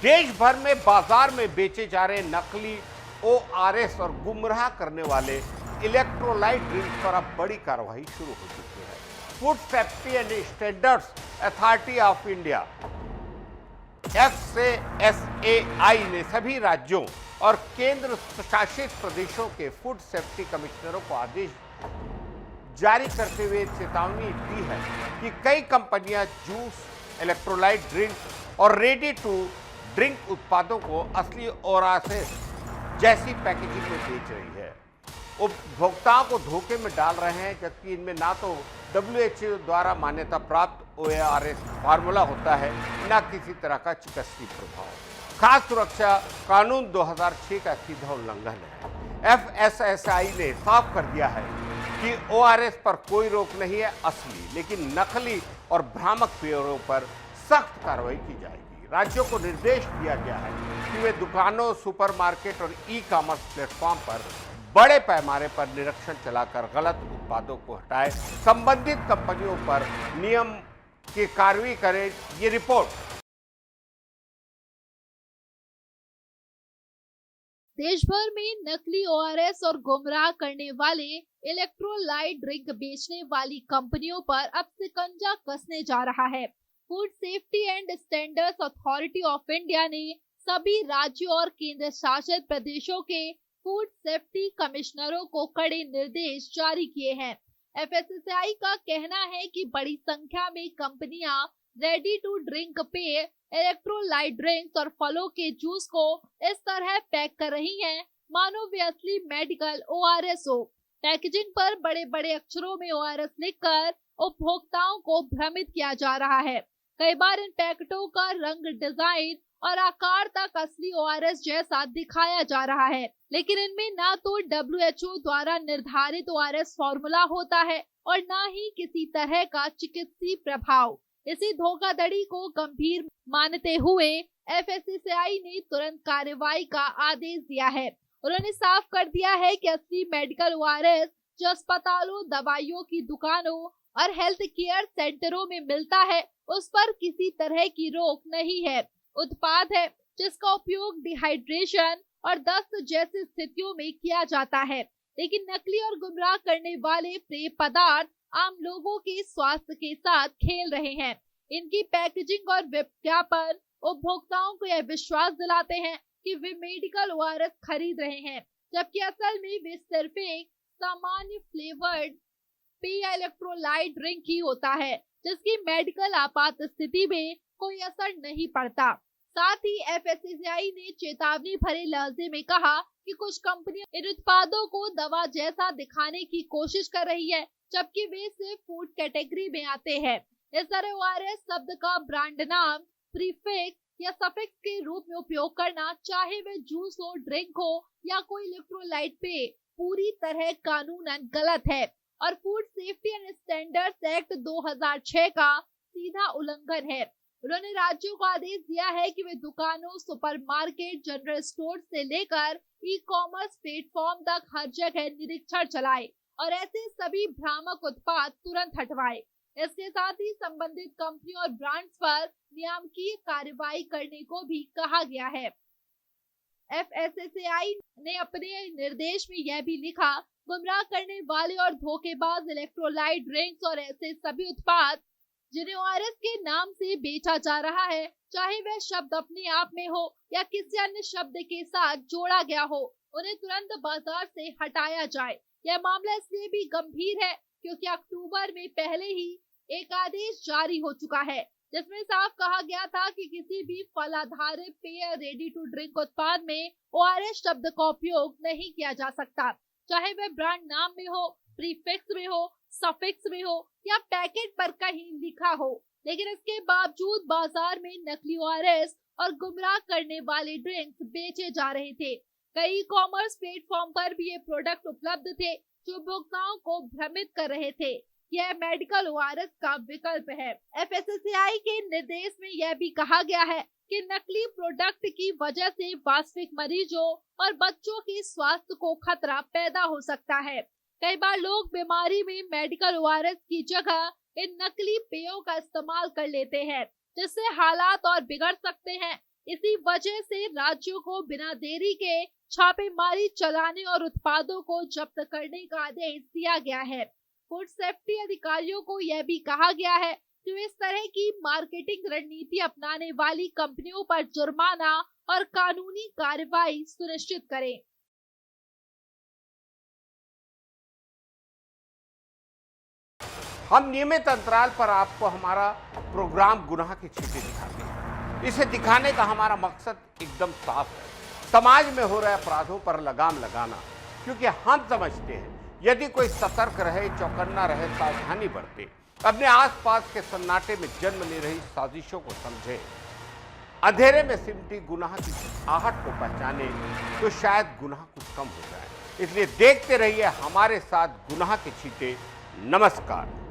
देश भर में बाजार में बेचे जा रहे नकली ओआरएस और गुमराह करने वाले इलेक्ट्रोलाइट ड्रिंक्स पर अब बड़ी कार्रवाई शुरू हो चुकी है। Food safety and standards authority of India FSSAI ने सभी राज्यों और केंद्र शासित प्रदेशों के फूड सेफ्टी कमिश्नरों को आदेश जारी करते हुए चेतावनी दी है कि कई कंपनियां जूस, इलेक्ट्रोलाइट ड्रिंक और रेडी टू ड्रिंक उत्पादों को असली ओआरएस जैसी पैकेजिंग में बेच रही है। उपभोक्ताओं को धोखे में डाल रहे हैं, जबकि इनमें ना तो WHO द्वारा मान्यता प्राप्त ओआरएस फार्मूला होता है, न किसी तरह का चिकित्सीय प्रभाव। खाद्य सुरक्षा कानून 2006 का सीधा उल्लंघन है। FSSAI ने साफ कर दिया है कि ओआरएस पर कोई रोक नहीं है असली, लेकिन नकली और भ्रामक पेयों पर सख्त कार्रवाई की जाएगी। राज्यों को निर्देश दिया गया है कि वे दुकानों, सुपरमार्केट और ई-कॉमर्स प्लेटफॉर्म पर बड़े पैमाने पर निरीक्षण चलाकर गलत उत्पादों को हटाए, संबंधित कंपनियों पर नियम की कार्रवाई करें। ये रिपोर्ट देश भर में नकली ओआरएस और गुमराह करने वाले इलेक्ट्रोलाइट ड्रिंक बेचने वाली कंपनियों पर अब शिकंजा कसने जा रहा है। Food safety and standards authority of India ने सभी राज्यों और केंद्र शासित प्रदेशों के फूड सेफ्टी कमिश्नरों को कड़े निर्देश जारी किए हैं। FSSAI का कहना है कि बड़ी संख्या में कंपनियां रेडी टू ड्रिंक पेय, इलेक्ट्रोलाइट ड्रिंक्स और फलों के जूस को इस तरह पैक कर रही हैं मानो वे असली मेडिकल ओआरएस हो। पैकेजिंग पर बड़े बड़े अक्षरों में ओआरएस लिखकर उपभोक्ताओं को भ्रमित किया जा रहा है। कई बार इन पैकेटों का रंग, डिजाइन और आकार तक असली ओआरएस जैसा दिखाया जा रहा है, लेकिन इनमें ना तो WHO द्वारा निर्धारित ओआरएस फॉर्मूला होता है और ना ही किसी तरह का चिकित्सीय प्रभाव। इसी धोखाधड़ी को गंभीर मानते हुए FSSAI ने तुरंत कार्रवाई का आदेश दिया है। उन्होंने साफ कर दिया है कि असली मेडिकल ओआरएस जो अस्पतालों, दवाइयों की दुकानों और हेल्थ केयर सेंटरों में मिलता है, उस पर किसी तरह की रोक नहीं है। उत्पाद है जिसका उपयोग डिहाइड्रेशन और दस्त जैसी स्थितियों में किया जाता है, लेकिन नकली और गुमराह करने वाले पेय पदार्थ आम लोगों के स्वास्थ्य के साथ खेल रहे हैं। इनकी पैकेजिंग और विज्ञापन उपभोक्ताओं को यह विश्वास दिलाते हैं कि वे मेडिकल ओआरएस खरीद रहे हैं, जबकि असल में वे सिर्फ एक सामान्य फ्लेवर्ड पेय इलेक्ट्रोलाइट ड्रिंक ही होता है, जिसकी मेडिकल आपात स्थिति में कोई असर नहीं पड़ता। साथ ही FSSAI ने चेतावनी भरे लहजे में कहा कि कुछ कंपनियां इन उत्पादों को दवा जैसा दिखाने की कोशिश कर रही है, जबकि वे सिर्फ फूड कैटेगरी में आते हैं। इस तरह ओआरएस शब्द का ब्रांड नाम, प्रीफिक्स या सफिक्स के रूप में उपयोग करना, चाहे वे जूस हो, ड्रिंक हो या कोई इलेक्ट्रोलाइट पेय, पूरी तरह कानूनन गलत है और food safety and standards act 2006 का सीधा उल्लंघन है। उन्होंने राज्यों को आदेश दिया है कि वे दुकानों, सुपरमार्केट, जनरल स्टोर से लेकर ई-कॉमर्स प्लेटफॉर्म तक हर जगह निरीक्षण चलाए और ऐसे सभी भ्रामक उत्पाद तुरंत हटवाए। इसके साथ ही संबंधित कंपनियों और ब्रांड्स पर नियामकीय कार्रवाई करने को भी कहा गया है। FSSAI ने अपने निर्देश में यह भी लिखा, गुमराह करने वाले और धोखेबाज इलेक्ट्रोलाइट ड्रिंक्स और ऐसे सभी उत्पाद जिन्हें ओआरएस के नाम से बेचा जा रहा है, चाहे वह शब्द अपने आप में हो या किसी अन्य शब्द के साथ जोड़ा गया हो, उन्हें तुरंत बाजार से हटाया जाए। यह मामला इसलिए भी गंभीर है क्योंकि अक्टूबर में पहले ही एक आदेश जारी हो चुका है, जिसमें साफ कहा गया था कि किसी भी फल आधारित पेय, रेडी टू ड्रिंक उत्पाद में ओआरएस शब्द का उपयोग नहीं किया जा सकता, चाहे वह ब्रांड नाम में हो, प्रीफिक्स में हो, सफिक्स में हो या पैकेट पर कहीं लिखा हो। लेकिन इसके बावजूद बाजार में नकली ओआरएस और गुमराह करने वाले ड्रिंक्स बेचे जा रहे थे। कई कॉमर्स प्लेटफॉर्म पर भी ये प्रोडक्ट उपलब्ध थे जो उपभोक्ताओं को भ्रमित कर रहे थे। यह मेडिकल ओआरएस का विकल्प है। FSSAI के निर्देश में यह भी कहा गया है कि नकली प्रोडक्ट की वजह से वास्तविक मरीजों और बच्चों के स्वास्थ्य को खतरा पैदा हो सकता है। कई बार लोग बीमारी में मेडिकल ओआरएस की जगह इन नकली पेयों का इस्तेमाल कर लेते हैं, जिससे हालात और बिगड़ सकते हैं। इसी वजह से राज्यों को बिना देरी के छापेमारी चलाने और उत्पादों को जब्त करने का आदेश दिया गया है। फूड सेफ्टी अधिकारियों को यह भी कहा गया है कि वे इस तरह की मार्केटिंग रणनीति अपनाने वाली कंपनियों पर जुर्माना और कानूनी कार्रवाई सुनिश्चित करें। हम नियमित अंतराल पर आपको हमारा प्रोग्राम गुनाह की चीजें दिखाते हैं। इसे दिखाने का हमारा मकसद एकदम साफ है, समाज में हो रहे अपराधों पर लगाम लगाना, क्योंकि हम समझते हैं यदि कोई सतर्क रहे, चौकन्ना रहे, सावधानी बरते, अपने आसपास के सन्नाटे में जन्म ले रही साजिशों को समझे, अंधेरे में सिमटी गुनाह की आहट को पहचाने, तो शायद गुनाह कुछ कम हो जाए। इसलिए देखते रहिए हमारे साथ गुनाह के छींटे। नमस्कार।